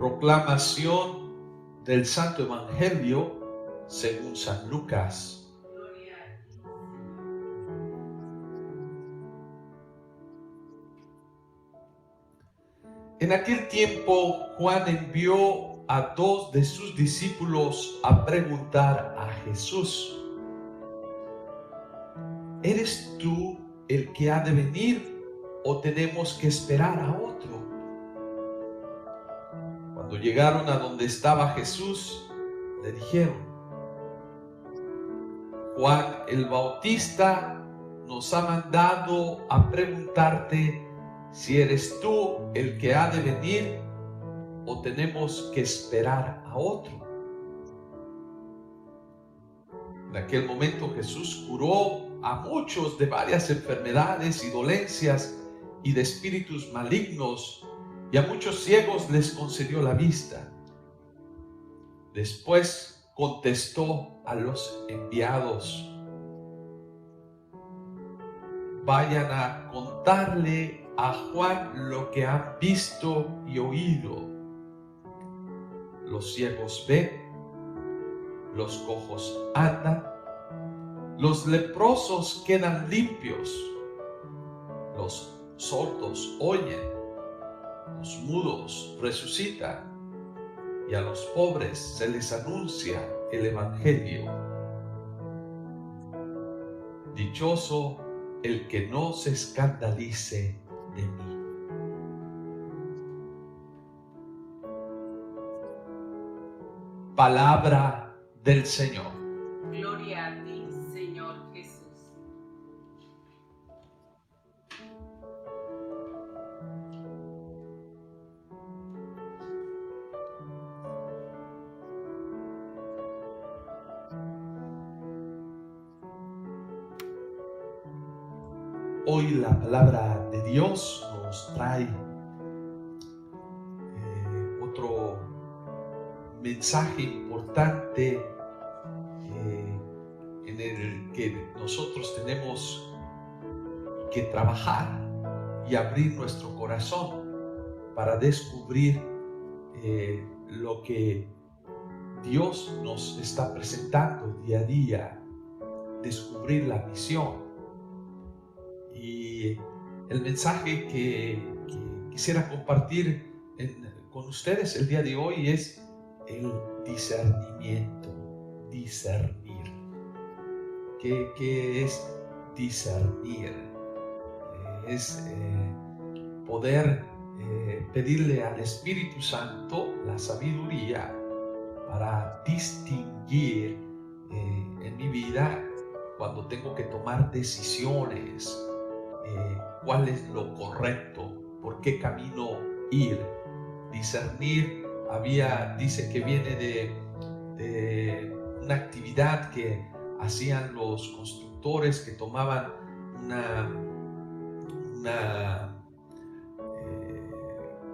Proclamación del Santo Evangelio según San Lucas. En aquel tiempo Juan envió a 2 de sus discípulos a preguntar a Jesús: ¿eres tú el que ha de venir o tenemos que esperar a otro? Cuando llegaron a donde estaba Jesús, le dijeron: Juan el Bautista nos ha mandado a preguntarte si eres tú el que ha de venir o tenemos que esperar a otro. En aquel momento Jesús curó a muchos de varias enfermedades y dolencias y de espíritus malignos, y a muchos ciegos les concedió la vista. Después contestó a los enviados: vayan a contarle a Juan lo que han visto y oído. Los ciegos ven, los cojos andan, los leprosos quedan limpios, los sordos oyen, los mudos resucitan, y a los pobres se les anuncia el Evangelio. Dichoso el que no se escandalice de mí. Palabra del Señor. Gloria a ti, Señor Jesús. Hoy la palabra de Dios nos trae otro mensaje importante en el que nosotros tenemos que trabajar y abrir nuestro corazón para descubrir lo que Dios nos está presentando día a día, descubrir la misión. Y el mensaje que quisiera compartir con ustedes el día de hoy es el discernimiento, discernir. ¿Qué es discernir? Es poder pedirle al Espíritu Santo la sabiduría para distinguir en mi vida cuando tengo que tomar decisiones, cuál es lo correcto, por qué camino ir. Discernir dice que viene de una actividad que hacían los constructores, que tomaban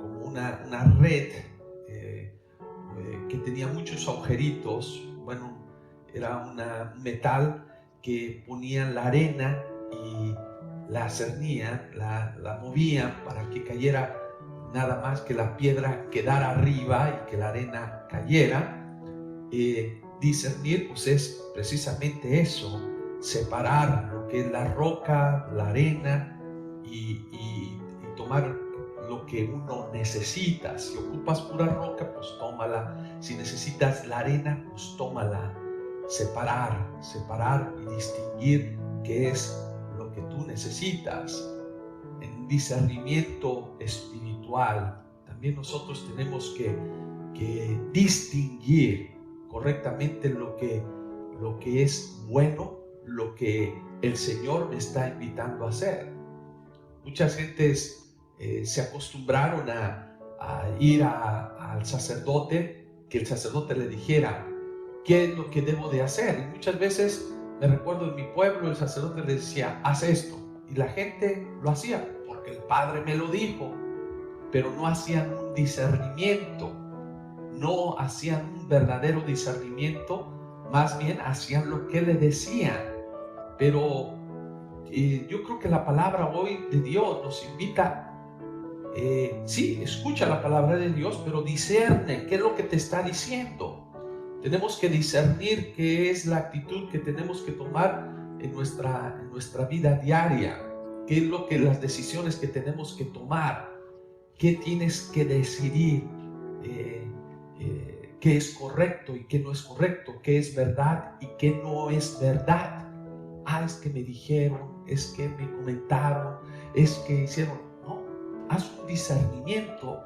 como una red que tenía muchos agujeritos. Bueno, era un metal que ponían la arena y la cernían, la movían para que cayera, nada más que la piedra quedara arriba y que la arena cayera. Discernir pues es precisamente eso, separar lo que es la roca, la arena y tomar lo que uno necesita. Si ocupas pura roca, pues tómala. Si necesitas la arena, pues tómala. Separar y distinguir qué es lo que tú necesitas. En discernimiento espiritual también nosotros tenemos que distinguir correctamente lo que es bueno, lo que el Señor me está invitando a hacer. Muchas gentes se acostumbraron a ir al sacerdote, que el sacerdote le dijera qué es lo que debo de hacer. Y muchas veces, me recuerdo en mi pueblo, el sacerdote le decía: haz esto, y la gente lo hacía porque el Padre me lo dijo, pero no hacían un discernimiento, no hacían un verdadero discernimiento, más bien hacían lo que le decían. Pero yo creo que la palabra hoy de Dios nos invita sí, escucha la palabra de Dios, pero discierne qué es lo que te está diciendo. Tenemos que discernir qué es la actitud que tenemos que tomar en nuestra vida diaria, qué es lo que las decisiones que tenemos que tomar, qué tienes que decidir, qué es correcto y qué no es correcto, qué es verdad y qué no es verdad. Es que me dijeron, es que me comentaron, es que hicieron. No, haz un discernimiento.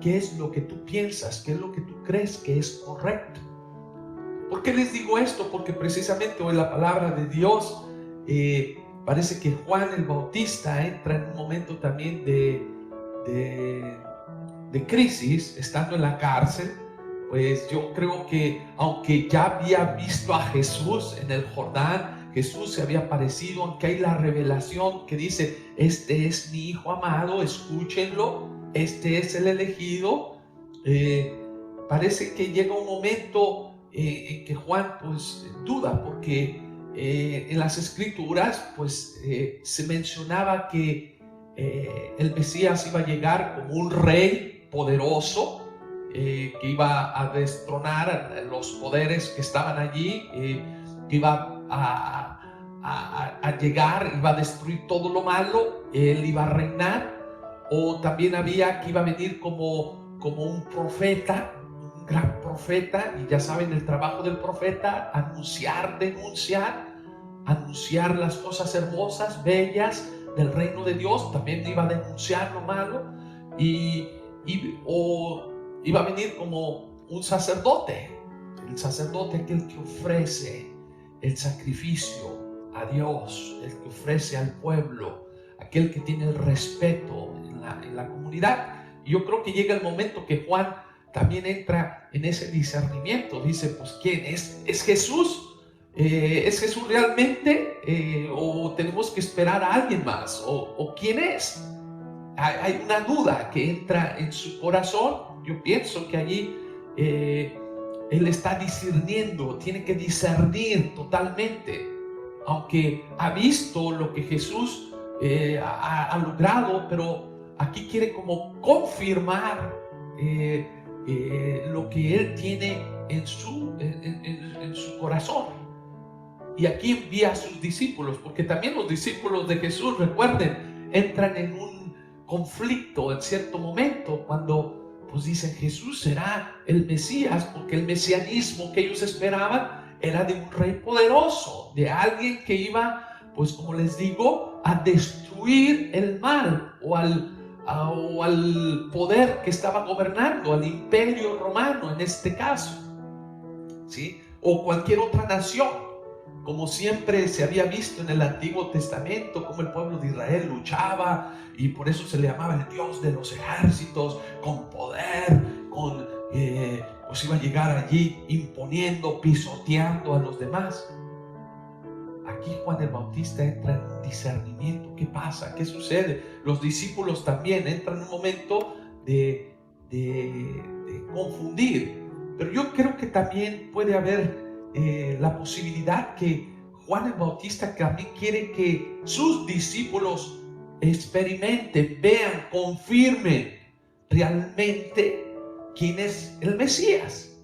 ¿Qué es lo que tú piensas? ¿Qué es lo que tú crees que es correcto? ¿Por qué les digo esto? Porque precisamente hoy la palabra de Dios, parece que Juan el Bautista entra en un momento también de crisis, estando en la cárcel. Pues yo creo que aunque ya había visto a Jesús en el Jordán, Jesús se había aparecido, aunque hay la revelación que dice, este es mi Hijo amado, escúchenlo, este es el elegido, parece que llega un momento en que Juan pues duda, porque en las escrituras pues se mencionaba que el Mesías iba a llegar como un rey poderoso, que iba a destronar los poderes que estaban allí, que iba a llegar, iba a destruir todo lo malo, él iba a reinar. O también había que iba a venir como un profeta, un gran profeta, y ya saben el trabajo del profeta, anunciar las cosas hermosas, bellas del reino de Dios. También iba a denunciar lo malo, o iba a venir como un sacerdote, el sacerdote, aquel que ofrece el sacrificio a Dios, el que ofrece al pueblo, aquel que tiene el respeto en la comunidad. Y yo creo que llega el momento que Juan también entra en ese discernimiento. Dice, pues ¿quién es? ¿Es Jesús? ¿Es Jesús realmente? ¿O tenemos que esperar a alguien más? ¿O quién es? Hay una duda que entra en su corazón. Yo pienso que allí él está discerniendo, tiene que discernir totalmente, aunque ha visto lo que Jesús ha logrado, pero aquí quiere como confirmar lo que él tiene en su corazón. Y aquí envía a sus discípulos, porque también los discípulos de Jesús, recuerden, entran en un conflicto en cierto momento cuando pues dicen, Jesús será el Mesías, porque el mesianismo que ellos esperaban era de un rey poderoso, de alguien que iba, pues como les digo, a destruir el mal o al poder que estaba gobernando, al imperio romano en este caso, ¿sí? O cualquier otra nación, como siempre se había visto en el Antiguo Testamento, como el pueblo de Israel luchaba, y por eso se le llamaba el Dios de los ejércitos, con poder, pues iba a llegar allí imponiendo, pisoteando a los demás. Aquí Juan el Bautista entra en un discernimiento. ¿Qué pasa? ¿Qué sucede? Los discípulos también entran en un momento de confundir. Pero yo creo que también puede haber la posibilidad que Juan el Bautista también quiere que sus discípulos experimenten, vean, confirmen realmente quién es el Mesías.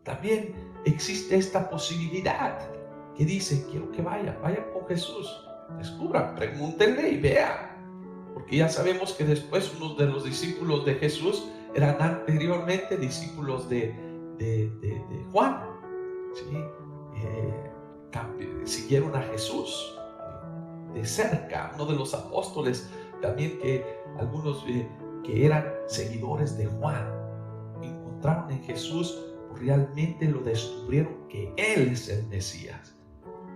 También existe esta posibilidad que dice, quiero que vayan con Jesús, descubran, pregúntenle y vean, porque ya sabemos que después unos de los discípulos de Jesús eran anteriormente discípulos de Juan, ¿sí? Siguieron a Jesús de cerca. Uno de los apóstoles también, que algunos que eran seguidores de Juan, encontraron en Jesús, realmente lo descubrieron que Él es el Mesías.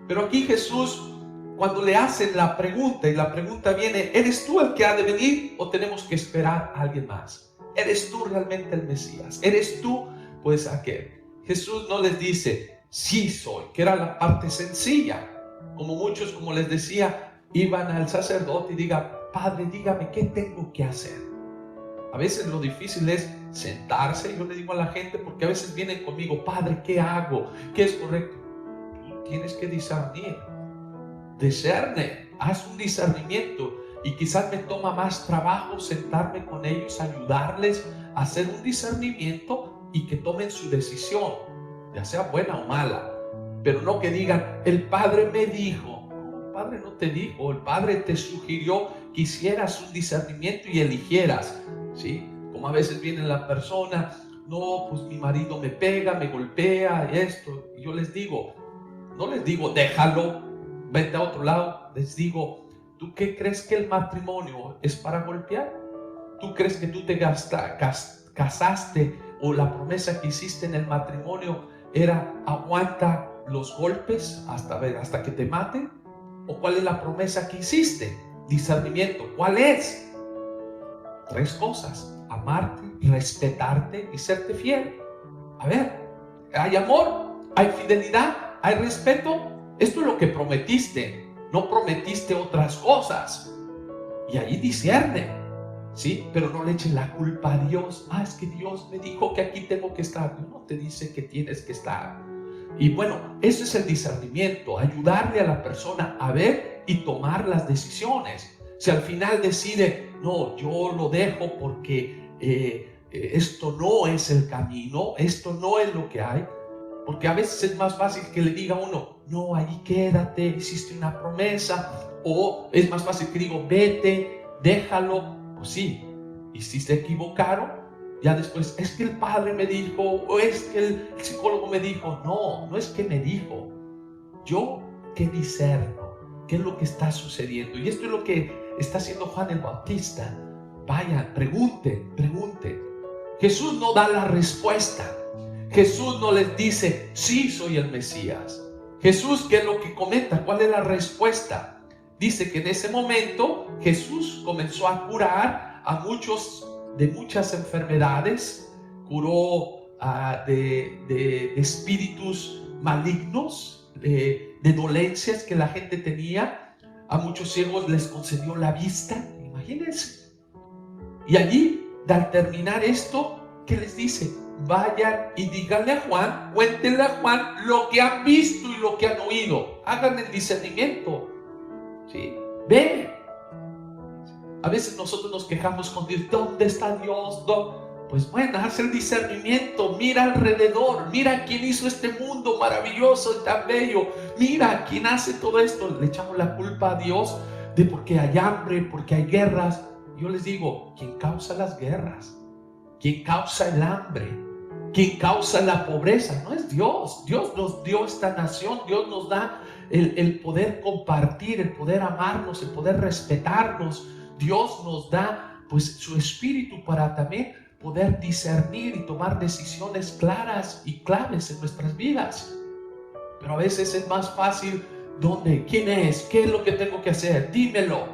Pero aquí Jesús, cuando le hacen la pregunta, y la pregunta viene, ¿eres tú el que ha de venir o tenemos que esperar a alguien más? ¿Eres tú realmente el Mesías? ¿Eres tú pues aquel? Jesús no les dice, sí soy, que era la parte sencilla. Como muchos, como les decía, iban al sacerdote y digan, Padre, dígame, ¿qué tengo que hacer? A veces lo difícil es sentarse. Yo le digo a la gente, porque a veces vienen conmigo, Padre, ¿qué hago? ¿Qué es correcto? Tú tienes que discernir. Discerne, haz un discernimiento. y quizás me toma más trabajo sentarme con ellos, ayudarles a hacer un discernimiento y que tomen su decisión, ya sea buena o mala. Pero no que digan, el Padre me dijo. No, el Padre no te dijo, el Padre te sugirió que hicieras un discernimiento y eligieras, ¿sí? Como a veces viene la persona, no, pues mi marido me pega, me golpea, esto. Y yo les digo, no les digo, déjalo, vete a otro lado. Les digo, ¿tú qué crees que el matrimonio es para golpear? ¿Tú crees que tú te casaste o la promesa que hiciste en el matrimonio era aguanta los golpes hasta que te maten? ¿O cuál es la promesa que hiciste? Discernimiento. ¿Cuál es? 3 cosas: amarte, respetarte y serte fiel. A ver, hay amor, hay fidelidad, hay respeto. Esto es lo que prometiste. No prometiste otras cosas. Y ahí discierne, ¿sí? Pero no le eches la culpa a Dios. Es que Dios me dijo que aquí tengo que estar. Dios no te dice que tienes que estar. Y bueno, eso es el discernimiento, ayudarle a la persona a ver y tomar las decisiones. Si al final decide, no, yo lo dejo porque esto no es el camino, esto no es lo que hay. Porque a veces es más fácil que le diga a uno, no, allí quédate, hiciste una promesa. O es más fácil que digo, vete, déjalo. Pues sí, y si se equivocaron, ya después, es que el padre me dijo, o es que el psicólogo me dijo. No, no es que me dijo. Yo que discerno, qué es lo que está sucediendo. Y esto es lo que está haciendo Juan el Bautista. Vayan, pregunten. Jesús no da la respuesta. Jesús no les dice, sí, soy el Mesías. Jesús, ¿qué es lo que comenta? ¿Cuál es la respuesta? Dice que en ese momento Jesús comenzó a curar a muchos de muchas enfermedades, curó de espíritus malignos, de dolencias que la gente tenía. A muchos ciegos les concedió la vista, imagínense. Y allí, al terminar esto, ¿qué les dice? Vayan y díganle a Juan, cuéntenle a Juan lo que han visto y lo que han oído. Hagan el discernimiento, ¿sí? Ve. A veces nosotros nos quejamos con Dios, ¿dónde está Dios? Pues bueno, haz el discernimiento, mira alrededor, mira quién hizo este mundo maravilloso y tan bello, mira quién hace todo esto. Le echamos la culpa a Dios de porque hay hambre, porque hay guerras. Yo les digo, ¿quién causa las guerras? ¿Quién causa el hambre? ¿Quién causa la pobreza? No es Dios. Dios nos dio esta nación, Dios nos da el poder compartir, el poder amarnos, el poder respetarnos. Dios nos da pues su espíritu para también poder discernir y tomar decisiones claras y claves en nuestras vidas. Pero a veces es más fácil, ¿dónde? ¿Quién es? ¿Qué es lo que tengo que hacer? Dímelo.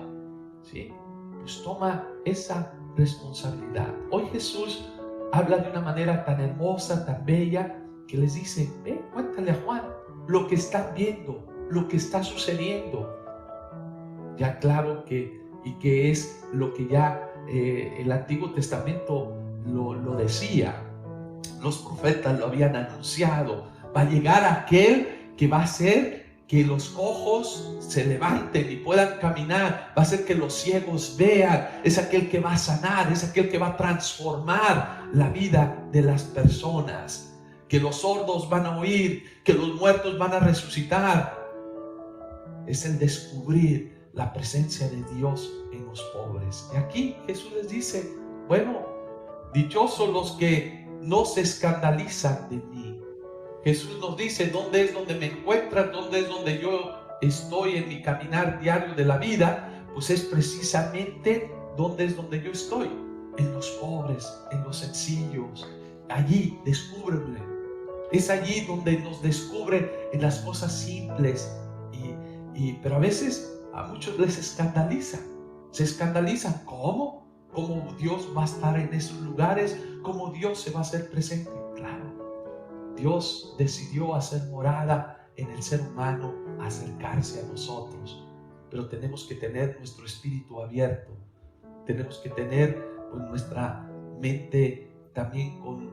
¿Sí? Pues toma esa responsabilidad. Hoy Jesús habla de una manera tan hermosa, tan bella, que les dice, ve, cuéntale a Juan lo que están viendo, lo que está sucediendo. Ya claro que es lo que ya el Antiguo Testamento lo decía. Los profetas lo habían anunciado. Va a llegar aquel que va a hacer que los cojos se levanten y puedan caminar, va a hacer que los ciegos vean, es aquel que va a sanar, es aquel que va a transformar la vida de las personas, que los sordos van a oír, que los muertos van a resucitar. Es el descubrir la presencia de Dios en los pobres. Y aquí Jesús les dice, bueno, dichosos los que no se escandalizan de mí. Jesús nos dice dónde es donde me encuentran, dónde es donde yo estoy en mi caminar diario de la vida. Pues es precisamente donde es donde yo estoy, en los pobres, en los sencillos. Allí descúbreme. Es allí donde nos descubre en las cosas simples. Pero a veces a muchos les escandaliza. Se escandalizan. ¿Cómo? ¿Cómo Dios va a estar en esos lugares? ¿Cómo Dios se va a hacer presente? Claro. Dios decidió hacer morada en el ser humano, acercarse a nosotros, pero tenemos que tener nuestro espíritu abierto, tenemos que tener pues, nuestra mente también con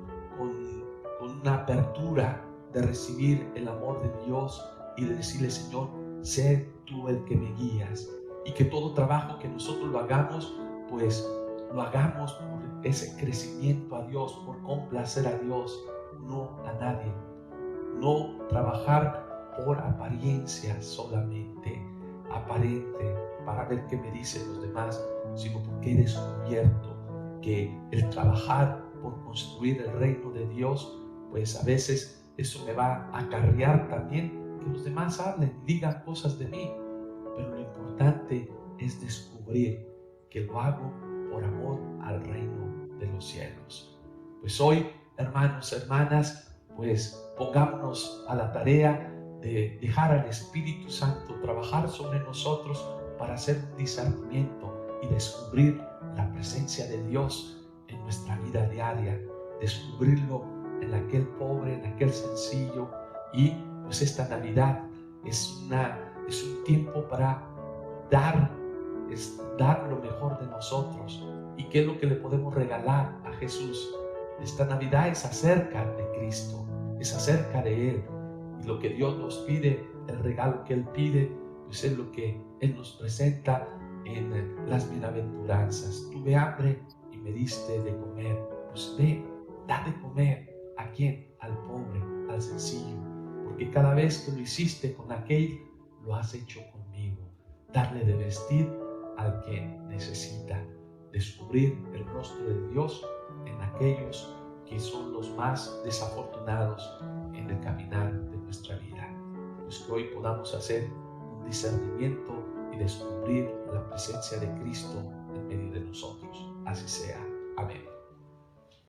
una apertura de recibir el amor de Dios y de decirle, Señor, sé tú el que me guías. y que todo trabajo que nosotros lo hagamos, pues lo hagamos por ese crecimiento a Dios, por complacer a Dios, no a nadie. No trabajar por apariencia solamente, aparente, para ver qué me dicen los demás, sino porque he descubierto que el trabajar por construir el reino de Dios, pues a veces eso me va a acarrear también que los demás hablen y digan cosas de mí. Pero lo importante es descubrir que lo hago por amor al reino de los cielos. Pues hoy, hermanos, hermanas, pues pongámonos a la tarea de dejar al Espíritu Santo trabajar sobre nosotros para hacer un discernimiento y descubrir la presencia de Dios en nuestra vida diaria, descubrirlo en aquel pobre, en aquel sencillo. Y pues esta Navidad es un tiempo para dar lo mejor de nosotros. ¿Y qué es lo que le podemos regalar a Jesús? Esta Navidad es acerca de Cristo, es acerca de Él. Y lo que Dios nos pide, el regalo que Él pide, pues es lo que Él nos presenta en las bienaventuranzas. Tuve hambre y me diste de comer. Pues ve, da de comer. ¿A quién? Al pobre, al sencillo. Porque cada vez que lo hiciste con aquel, lo has hecho conmigo. Darle de vestir al que necesita. Descubrir el rostro de Dios en aquellos que son los más desafortunados en el caminar de nuestra vida. Pues que hoy podamos hacer un discernimiento y descubrir la presencia de Cristo en medio de nosotros. Así sea. Amén.